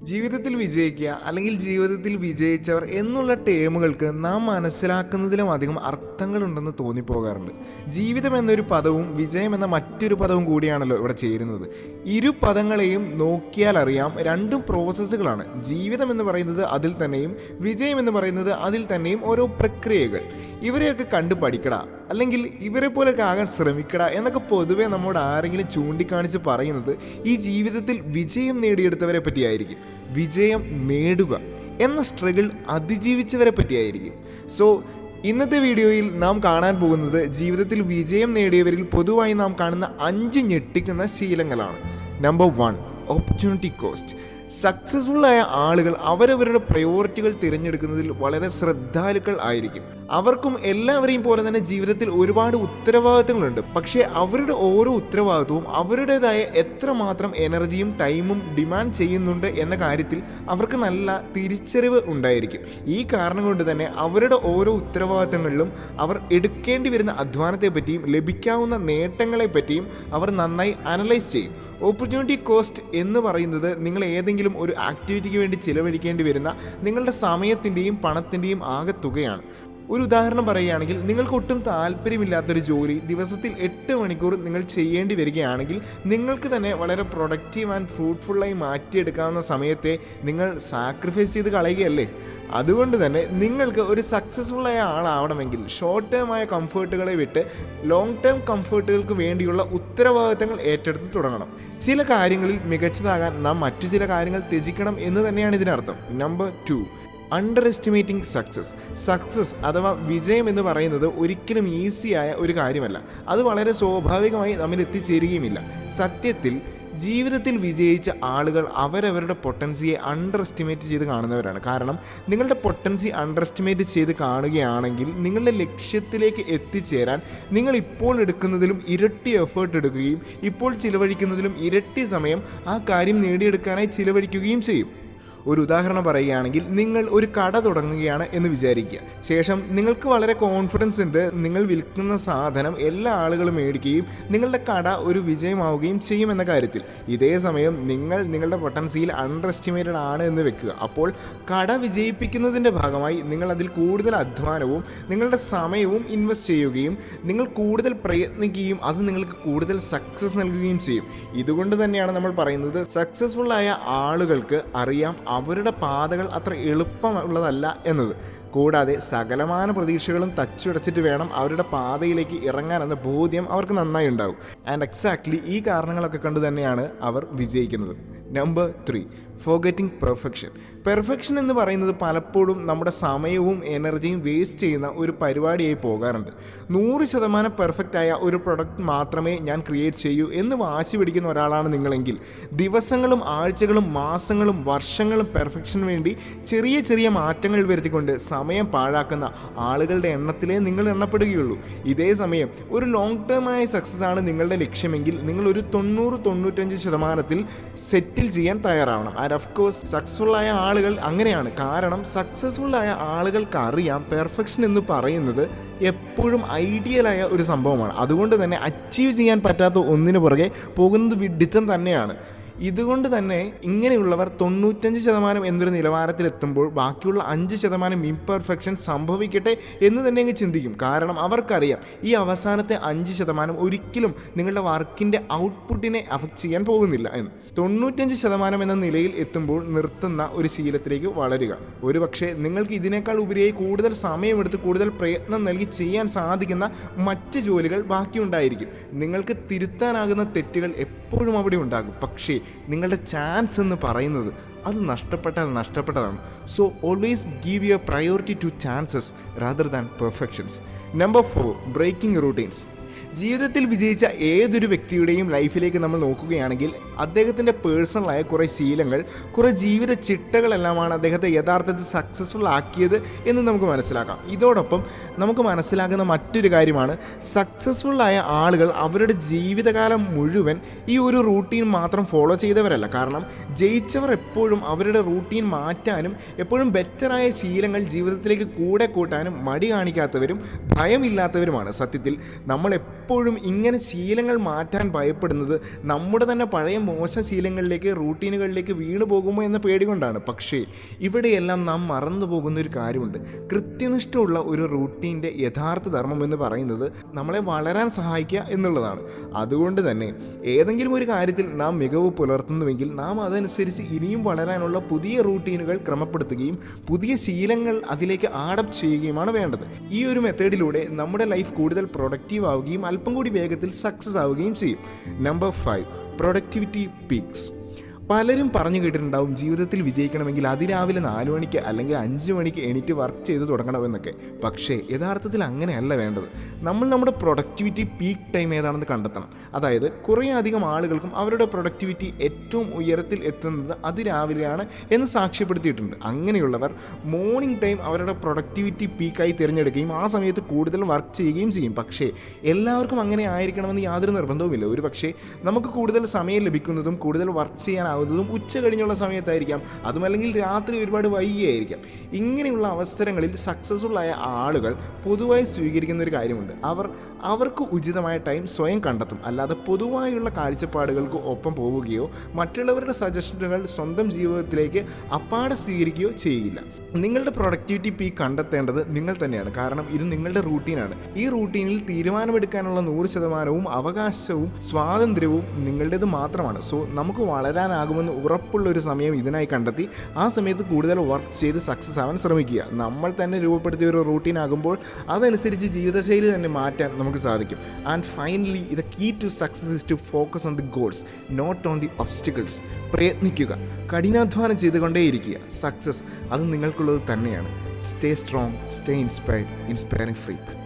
ജീവിതത്തിൽ വിജയിക്കുക അല്ലെങ്കിൽ ജീവിതത്തിൽ വിജയിച്ചവർ എന്നുള്ള ടേമുകൾക്ക് നാം മനസ്സിലാക്കുന്നതിലും അധികം അർത്ഥങ്ങളുണ്ടെന്ന് തോന്നിപ്പോകാറുണ്ട്. ജീവിതം എന്നൊരു പദവും വിജയം എന്ന മറ്റൊരു പദവും കൂടിയാണല്ലോ ഇവിടെ ചേരുന്നത്. ഇരു പദങ്ങളെയും നോക്കിയാൽ അറിയാം, രണ്ടും പ്രോസസ്സുകളാണ്. ജീവിതം എന്ന് പറയുന്നത് അതിൽ തന്നെയും വിജയം എന്ന് പറയുന്നത് അതിൽ തന്നെയും ഓരോ പ്രക്രിയകൾ. ഇവരെയൊക്കെ കണ്ടു പഠിക്കടാ, അല്ലെങ്കിൽ ഇവരെ പോലെയൊക്കെ ആകാൻ ശ്രമിക്കടാ എന്നൊക്കെ പൊതുവെ നമ്മോട് ആരെങ്കിലും ചൂണ്ടിക്കാണിച്ച് പറയുന്നത് ഈ ജീവിതത്തിൽ വിജയം നേടിയെടുത്തവരെ പറ്റിയായിരിക്കും. വിജയം നേടുക എന്ന സ്ട്രഗിൾ അതിജീവിച്ചവരെ പറ്റിയായിരിക്കും. സോ ഇന്നത്തെ വീഡിയോയിൽ നാം കാണാൻ പോകുന്നത് ജീവിതത്തിൽ വിജയം നേടിയവരിൽ പൊതുവായി നാം കാണുന്ന 5 ഞെട്ടിക്കുന്ന ശീലങ്ങളാണ്. Number 1, opportunity cost. സക്സസ്ഫുള്ളായ ആളുകൾ അവരവരുടെ പ്രയോറിറ്റികൾ തിരഞ്ഞെടുക്കുന്നതിൽ വളരെ ശ്രദ്ധാലുക്കൾ ആയിരിക്കും. അവർക്കും എല്ലാവരെയും പോലെ തന്നെ ജീവിതത്തിൽ ഒരുപാട് ഉത്തരവാദിത്തങ്ങളുണ്ട്. പക്ഷേ അവരുടെ ഓരോ ഉത്തരവാദിത്വവും അവരുടേതായ എത്രമാത്രം എനർജിയും ടൈമും ഡിമാൻഡ് ചെയ്യുന്നുണ്ട് എന്ന കാര്യത്തിൽ അവർക്ക് നല്ല തിരിച്ചറിവ് ഉണ്ടായിരിക്കും. ഈ കാരണം കൊണ്ട് തന്നെ അവരുടെ ഓരോ ഉത്തരവാദിത്തങ്ങളിലും അവർ എടുക്കേണ്ടി വരുന്ന അധ്വാനത്തെ പറ്റിയും ലഭിക്കാവുന്ന നേട്ടങ്ങളെ പറ്റിയും അവർ നന്നായി അനലൈസ് ചെയ്യും. ഓപ്പർച്യൂണിറ്റി കോസ്റ്റ് എന്ന് പറയുന്നത് നിങ്ങൾ ഏതെങ്കിലും ഒരു ആക്ടിവിറ്റിക്ക് വേണ്ടി ചിലവഴിക്കേണ്ടി വരുന്ന നിങ്ങളുടെ സമയത്തിൻ്റെയും പണത്തിൻ്റെയും ആകെ തുകയാണ്. ഒരു ഉദാഹരണം പറയുകയാണെങ്കിൽ, നിങ്ങൾക്ക് ഒട്ടും താല്പര്യമില്ലാത്തൊരു ജോലി ദിവസത്തിൽ 8 മണിക്കൂർ നിങ്ങൾ ചെയ്യേണ്ടി വരികയാണെങ്കിൽ നിങ്ങൾക്ക് തന്നെ വളരെ പ്രൊഡക്റ്റീവ് ആൻഡ് ഫ്രൂട്ട്ഫുള്ളായി മാറ്റിയെടുക്കാവുന്ന സമയത്തെ നിങ്ങൾ സാക്രിഫൈസ് ചെയ്ത് കളയുകയല്ലേ. അതുകൊണ്ട് തന്നെ നിങ്ങൾക്ക് ഒരു സക്സസ്ഫുള്ളായ ആളാവണമെങ്കിൽ ഷോർട്ട് ടേമായ കംഫേർട്ടുകളെ വിട്ട് ലോങ് ടേം കംഫേർട്ടുകൾക്ക് വേണ്ടിയുള്ള ഉത്തരവാദിത്തങ്ങൾ ഏറ്റെടുത്ത് തുടങ്ങണം. ചില കാര്യങ്ങളിൽ മികച്ചതാകാൻ നാം മറ്റു ചില കാര്യങ്ങൾ ത്യജിക്കണം എന്ന് തന്നെയാണ് ഇതിനർത്ഥം. നമ്പർ 2, അണ്ടർ എസ്റ്റിമേറ്റിംഗ് സക്സസ് അഥവാ വിജയം എന്ന് പറയുന്നത് ഒരിക്കലും ഈസിയായ ഒരു കാര്യമല്ല. അത് വളരെ സ്വാഭാവികമായി നമ്മിൽ എത്തിച്ചേരുകയുമില്ല. സത്യത്തിൽ ജീവിതത്തിൽ വിജയിച്ച ആളുകൾ അവരവരുടെ പൊട്ടൻസിയെ അണ്ടർ എസ്റ്റിമേറ്റ് ചെയ്ത് കാണുന്നവരാണ്. കാരണം നിങ്ങളുടെ പൊട്ടൻസി അണ്ടർ എസ്റ്റിമേറ്റ് ചെയ്ത് കാണുകയാണെങ്കിൽ നിങ്ങളുടെ ലക്ഷ്യത്തിലേക്ക് എത്തിച്ചേരാൻ നിങ്ങൾ ഇപ്പോൾ എടുക്കുന്നതിലും ഇരട്ടി എഫേർട്ട് എടുക്കുകയും ഇപ്പോൾ ചിലവഴിക്കുന്നതിലും ഇരട്ടി സമയം ആ കാര്യം നേടിയെടുക്കാനായി ചിലവഴിക്കുകയും ചെയ്യും. ഒരു ഉദാഹരണം പറയുകയാണെങ്കിൽ, നിങ്ങൾ ഒരു കട തുടങ്ങുകയാണ് എന്ന് വിചാരിക്കുക. ശേഷം നിങ്ങൾക്ക് വളരെ കോൺഫിഡൻസ് ഉണ്ട്, നിങ്ങൾ വിൽക്കുന്ന സാധനം എല്ലാ ആളുകളും മേടിക്കുകയും നിങ്ങളുടെ കട ഒരു വിജയമാവുകയും ചെയ്യുമെന്ന കാര്യത്തിൽ. ഇതേ സമയം നിങ്ങൾ നിങ്ങളുടെ പൊട്ടൻസിയിൽ അണ്ടർ എസ്റ്റിമേറ്റഡ് ആണ് എന്ന് വെക്കുക. അപ്പോൾ കട വിജയിപ്പിക്കുന്നതിൻ്റെ ഭാഗമായി നിങ്ങൾ അതിൽ കൂടുതൽ അധ്വാനവും നിങ്ങളുടെ സമയവും ഇൻവെസ്റ്റ് ചെയ്യുകയും നിങ്ങൾ കൂടുതൽ പ്രയത്നിക്കുകയും അത് നിങ്ങൾക്ക് കൂടുതൽ സക്സസ് നൽകുകയും ചെയ്യും. ഇതുകൊണ്ട് തന്നെയാണ് നമ്മൾ പറയുന്നത്, സക്സസ്ഫുള്ളായ ആളുകൾക്ക് അറിയാം അവരുടെ പാതകൾ അത്ര എളുപ്പമുള്ളതല്ല എന്നത്. കൂടാതെ സകലമാന പ്രതീക്ഷകളും തച്ചുടച്ചിട്ട് വേണം അവരുടെ പാതയിലേക്ക് ഇറങ്ങാനെന്ന ബോധ്യം അവർക്ക് നന്നായി ഉണ്ടാകും. ആൻഡ് എക്സാക്ട്ലി ഈ കാരണങ്ങളൊക്കെ കണ്ടു തന്നെയാണ് അവർ വിജയിക്കുന്നത്. നമ്പർ 3, ഫോർഗെറ്റിംഗ് പെർഫെക്ഷൻ എന്ന് പറയുന്നത് പലപ്പോഴും നമ്മുടെ സമയവും എനർജിയും വേസ്റ്റ് ചെയ്യുന്ന ഒരു പരിപാടിയായി പോകാറുണ്ട്. 100% പെർഫെക്റ്റായ ഒരു പ്രൊഡക്റ്റ് മാത്രമേ ഞാൻ ക്രിയേറ്റ് ചെയ്യൂ എന്ന് വാശി പിടിക്കുന്ന ഒരാളാണ് നിങ്ങളെങ്കിൽ ദിവസങ്ങളും ആഴ്ചകളും മാസങ്ങളും വർഷങ്ങളും പെർഫെക്ഷന് വേണ്ടി ചെറിയ ചെറിയ മാറ്റങ്ങൾ വരുത്തിക്കൊണ്ട് സമയം പാഴാക്കുന്ന ആളുകളുടെ എണ്ണത്തിലേ നിങ്ങൾ എണ്ണപ്പെടുകയുള്ളൂ. ഇതേ സമയം ഒരു ലോങ് ടേമായ സക്സസ് ആണ് നിങ്ങളുടെ ലക്ഷ്യമെങ്കിൽ നിങ്ങൾ ഒരു 90-95% സെറ്റിൽ ചെയ്യാൻ തയ്യാറാവണം. ആൻഡ് ഓഫ് കോഴ്സ് സക്സസ്ഫുള്ളായ ആളുകൾ അങ്ങനെയാണ്. കാരണം സക്സസ്ഫുള്ളായ ആളുകൾക്ക് അറിയാം പെർഫെക്ഷൻ എന്ന് പറയുന്നത് എപ്പോഴും ഐഡിയലായ ഒരു സംഭവമാണ്. അതുകൊണ്ട് തന്നെ അച്ചീവ് ചെയ്യാൻ പറ്റാത്ത ഒന്നിനു പുറകെ പോകുന്നത് വിഡ്ഢിത്തം തന്നെയാണ്. ഇതുകൊണ്ട് തന്നെ ഇങ്ങനെയുള്ളവർ 95% എന്നൊരു നിലവാരത്തിലെത്തുമ്പോൾ ബാക്കിയുള്ള 5% ഇംപെർഫെക്ഷൻ സംഭവിക്കട്ടെ എന്ന് തന്നെ അങ്ങ് ചിന്തിക്കും. കാരണം അവർക്കറിയാം ഈ അവസാനത്തെ 5% ഒരിക്കലും നിങ്ങളുടെ വർക്കിൻ്റെ ഔട്ട്പുട്ടിനെ അഫക്റ്റ് ചെയ്യാൻ പോകുന്നില്ല എന്ന്. 95% എന്ന നിലയിൽ എത്തുമ്പോൾ നിർത്തുന്ന ഒരു ശീലത്തിലേക്ക് വളരുക. ഒരു പക്ഷേ നിങ്ങൾക്ക് ഇതിനേക്കാൾ ഉപരിയായി കൂടുതൽ സമയമെടുത്ത് കൂടുതൽ പ്രയത്നം നൽകി ചെയ്യാൻ സാധിക്കുന്ന മറ്റ് ജോലികൾ ബാക്കിയുണ്ടായിരിക്കും. നിങ്ങൾക്ക് തിരുത്താനാകുന്ന തെറ്റുകൾ എപ്പോഴും അവിടെ ഉണ്ടാകും. പക്ഷേ നിങ്ങളുടെ ചാൻസ് എന്ന് പറയുന്നത് അത് നഷ്ടപ്പെട്ടതാണ്. So always give your priority to chances rather than perfections. Number 4, breaking routines. ജീവിതത്തിൽ വിജയിച്ച ഏതൊരു വ്യക്തിയുടെയും ലൈഫിലേക്ക് നമ്മൾ നോക്കുകയാണെങ്കിൽ അദ്ദേഹത്തിൻ്റെ പേഴ്സണലായ കുറേ ശീലങ്ങൾ, കുറേ ജീവിത ചിട്ടകളെല്ലാമാണ് അദ്ദേഹത്തെ യഥാർത്ഥത്തിൽ സക്സസ്ഫുൾ ആക്കിയത് എന്ന് നമുക്ക് മനസ്സിലാക്കാം. ഇതോടൊപ്പം നമുക്ക് മനസ്സിലാക്കുന്ന മറ്റൊരു കാര്യമാണ്, സക്സസ്ഫുള്ളായ ആളുകൾ അവരുടെ ജീവിതകാലം മുഴുവൻ ഈ ഒരു റൂട്ടീൻ മാത്രം ഫോളോ ചെയ്തവരല്ല. കാരണം ജയിച്ചവർ എപ്പോഴും അവരുടെ റൂട്ടീൻ മാറ്റാനും എപ്പോഴും ബെറ്ററായ ശീലങ്ങൾ ജീവിതത്തിലേക്ക് കൂടെ കൂട്ടാനും മടി കാണിക്കാത്തവരും ഭയമില്ലാത്തവരുമാണ്. സത്യത്തിൽ നമ്മൾ പലപ്പോഴും ഇങ്ങനെ ശീലങ്ങൾ മാറ്റാൻ ഭയപ്പെടുന്നത് നമ്മുടെ തന്നെ പഴയ മോശം ശീലങ്ങളിലേക്ക്, റൂട്ടീനുകളിലേക്ക് വീണു പോകുമോ എന്ന പേടി കൊണ്ടാണ്. പക്ഷേ ഇവിടെയെല്ലാം നാം മറന്നു പോകുന്ന ഒരു കാര്യമുണ്ട്. കൃത്യനിഷ്ഠമുള്ള ഒരു റൂട്ടീൻ്റെ യഥാർത്ഥ ധർമ്മം എന്ന് പറയുന്നത് നമ്മളെ വളരാൻ സഹായിക്കുക എന്നുള്ളതാണ്. അതുകൊണ്ട് തന്നെ ഏതെങ്കിലും ഒരു കാര്യത്തിൽ നാം മികവ് പുലർത്തുന്നുവെങ്കിൽ നാം അതനുസരിച്ച് ഇനിയും വളരാനുള്ള പുതിയ റൂട്ടീനുകൾ ക്രമപ്പെടുത്തുകയും പുതിയ ശീലങ്ങൾ അതിലേക്ക് ആഡപ്റ്റ് ചെയ്യുകയുമാണ് വേണ്ടത്. ഈ ഒരു മെത്തേഡിലൂടെ നമ്മുടെ ലൈഫ് കൂടുതൽ പ്രൊഡക്റ്റീവ് ആവുകയും അല്പം കൂടി വേഗത്തിൽ സക്സസ് ആവുകയും ചെയ്യും. Number 5, productivity peaks. പലരും പറഞ്ഞു കേട്ടിട്ടുണ്ടാവും ജീവിതത്തിൽ വിജയിക്കണമെങ്കിൽ അതിരാവിലെ 4 മണിക്ക് അല്ലെങ്കിൽ 5 മണിക്ക് എണീറ്റ് വർക്ക് ചെയ്ത് തുടങ്ങണമെന്നൊക്കെ. പക്ഷേ യഥാർത്ഥത്തിൽ അങ്ങനെയല്ല വേണ്ടത്. നമ്മൾ നമ്മുടെ പ്രൊഡക്ടിവിറ്റി പീക്ക് ടൈം ഏതാണെന്ന് കണ്ടെത്തണം. അതായത് കുറേ അധികം ആളുകൾക്കും അവരുടെ പ്രൊഡക്ടിവിറ്റി ഏറ്റവും ഉയരത്തിൽ എത്തുന്നത് അതിരാവിലെയാണ് എന്ന് സാക്ഷ്യപ്പെടുത്തിയിട്ടുണ്ട്. അങ്ങനെയുള്ളവർ മോർണിംഗ് ടൈം അവരുടെ പ്രൊഡക്ടിവിറ്റി പീക്കായി തിരഞ്ഞെടുക്കുകയും ആ സമയത്ത് കൂടുതൽ വർക്ക് ചെയ്യുകയും ചെയ്യും. പക്ഷേ എല്ലാവർക്കും അങ്ങനെ ആയിരിക്കണമെന്ന് യാതൊരു നിർബന്ധവുമില്ല. ഒരു പക്ഷേ നമുക്ക് കൂടുതൽ സമയം ലഭിക്കുന്നതും കൂടുതൽ വർക്ക് ചെയ്യാൻ ഉച്ച കഴിഞ്ഞുള്ള സമയത്തായിരിക്കാം, അതുമല്ലെങ്കിൽ രാത്രി ഒരുപാട് വൈകിയായിരിക്കാം. ഇങ്ങനെയുള്ള അവസരങ്ങളിൽ സക്സസ്ഫുൾ ആയ ആളുകൾ പൊതുവായി സ്വീകരിക്കുന്ന ഒരു കാര്യമുണ്ട്. അവർക്ക് ഉചിതമായ ടൈം സ്വയം കണ്ടെത്തും. അല്ലാതെ പൊതുവായുള്ള കാഴ്ചപ്പാടുകൾക്ക് ഒപ്പം പോവുകയോ മറ്റുള്ളവരുടെ സജഷനുകൾ സ്വന്തം ജീവിതത്തിലേക്ക് അപ്പാടെ സ്വീകരിക്കുകയോ ചെയ്യില്ല. നിങ്ങളുടെ പ്രൊഡക്ടിവിറ്റി പീക്ക് കണ്ടെത്തേണ്ടത് നിങ്ങൾ തന്നെയാണ്. കാരണം ഇത് നിങ്ങളുടെ റൂട്ടീനാണ്. ഈ റൂട്ടീനിൽ തീരുമാനമെടുക്കാനുള്ള 100% അവകാശവും സ്വാതന്ത്ര്യവും നിങ്ങളുടേത് മാത്രമാണ്. സോ നമുക്ക് വളരാനാകുമെന്ന് ഉറപ്പുള്ള ഒരു സമയം ഇതിനായി കണ്ടെത്തി ആ സമയത്ത് കൂടുതൽ വർക്ക് ചെയ്ത് സക്സസ് ആവാൻ ശ്രമിക്കുക. നമ്മൾ തന്നെ രൂപപ്പെടുത്തിയ ഒരു റൂട്ടീൻ ആകുമ്പോൾ അതനുസരിച്ച് ജീവിതശൈലി തന്നെ മാറ്റാൻ നമുക്ക് സാധിക്കും. And finally the key to success is to focus on the goals, not on the obstacles. പ്രയത്നിക്കുക, കഠിനാധ്വാനം ചെയ്തുകൊണ്ടേയിരിക്കുക. സക്സസ് അത് നിങ്ങൾക്കുള്ളത് തന്നെയാണ്. Stay strong, stay inspired, inspiring freak.